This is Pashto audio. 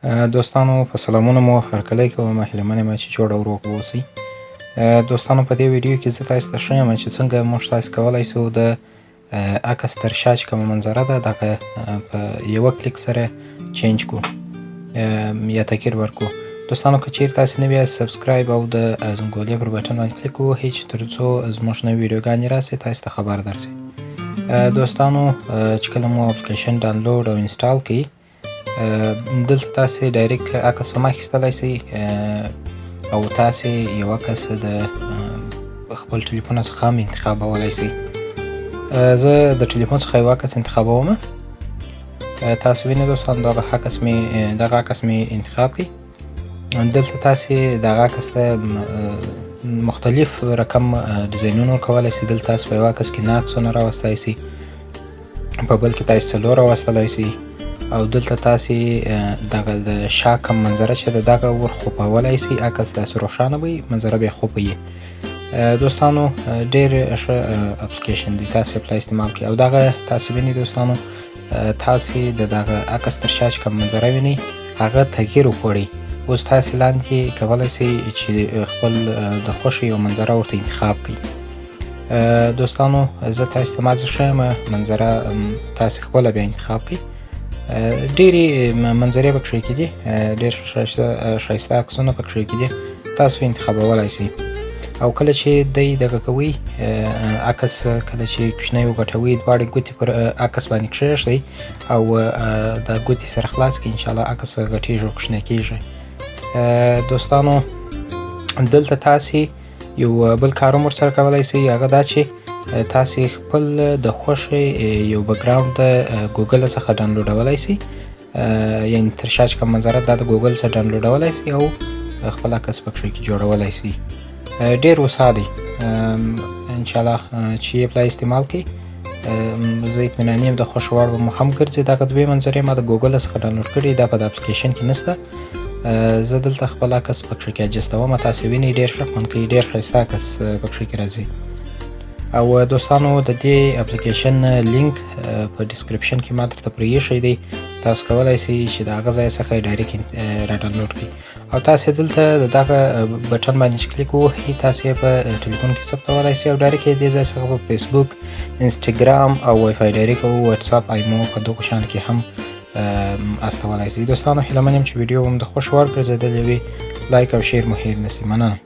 دوستانو په سلامونه مو هرکلی کوم. هیله یم چې جوړ او روغ واوسئ. دوستانو په دې ویډیو کې زه تاسو ته ښیم چې څنګه موږ تاسو کولی شو د عکس تر شا چې کومه منظره ده دغه په یوه کلیک سره چینج کړو یا تغییر ورکړو. دوستانو که چیرې تاسو نوي یاست سبسکرایب او د زنګولې پر بټن باندې کلیک ووهئ چې تر څو زموږ نوې ویډیوګانې راسي تاسو ته خبر درسي. دوستانو چې کله مو اپلیکیشن ډاونلوډ او انسټال کړئ دلته تاسې ډایرکټ عکس هم اخیستلی شئ او تاسې یو عکس د خپل ټلیفون څخه هم انتخابولی شئ. زه د ټلیفون څخه یو عکس انتخابوم. تاسو وینئ دوستان دغه عکس مې انتخاب کړئ. دلته تاسې دغه عکس ته مختلف رقم ډیزاینونه ورکولی شئ. دلته تاسو په یو عکس کې 9 عکسونه راوستلی شئ، په بل کې تاسې 4 راوستلی شئ او دلته تاسې دغه د شا کوم منظره چې ده دغه ورخوپولی شئ. عکس داسې روښانه به وي، منظره بیا خوپه وي. دوستانو ډېر ښه اپلیکیشن دی، تاسې اپلای استعمال کړئ. او دغه تاسې وینئ دوستانو تاسې د دغه عکس تر شا چې کوم منظره وینئ هغه تغییر وکړئ. اوس تاسې لاندې کولی شئ چې خپل د خوښې یوه منظره ورته انتخاب کړئ. دوستانو زه تاسې ته مازې ښیم منظره تاسې خپله بیا انتخاب کړئ. ډېرې منظرې پکښې کې دي، ډېر ښایسته عکسونه پکښې کې دي، تاسو انتخابولی شئ. او کله چې دی دغه کوئ عکس کله چې کوچنی وګټوئ دواړې ګوتې پر عکس باندې کښېږدئ او دا ګوتې سره خلاص کړئ، انشاءالله عکس غټېږي او کوچنی کېږي. دوستانو دلته تاسې یو بل کار هم ورسره کولی شئ، هغه دا چې تاسې خپل د خوښې یو بکګراوند د ګوګل څخه ډاونلوډولی شئ، یعنې تر شا چې کوم منظره دا د ګوګل څخه ډاونلوډولی شئ او خپل عکس پکښې کې جوړولی شئ. ډېر هوسا دی، انشاءالله چې یې اپلای استعمال کړئ زه اطمیناني یم د خوښ وړ به مو هم ګرځي. دغه دوې منظرې ما د ګوګل څخه ډاونلوډ کړي، دا په د اپلیکیشن کې نشته. زه دلته خپل عکس پکښې کې اجسټوم، تاسې وینئ ډېر ښه خوند کوي، ډېر ښایسته عکس پکښې کې راځي. او دوستانو د دې اپلیکیشن لینک په ډسکرپشن کې ما درته پرې ایښی دی، تاسو کولی شئ چې د هغه ځای څخه یې ډایرکټ را ډاونلوډ کړئ. او تاسې دلته د دغه بټن باندې چې کلیک ووهئ تاسې یې په ټلیفون کې ثبتولی شئ او ډایرکټ یې دې ځای څخه په فیسبوک، انسټاګرام او وایفای ډایرکټ او وټساپ، ایمو په دغو شیانو کې هم استولی شئ. دوستانو هیله من یم چې ویډیو هم د خوښ وړ ګرځېدلې وي. لایک او شیر مو هیر نه شي. مننه.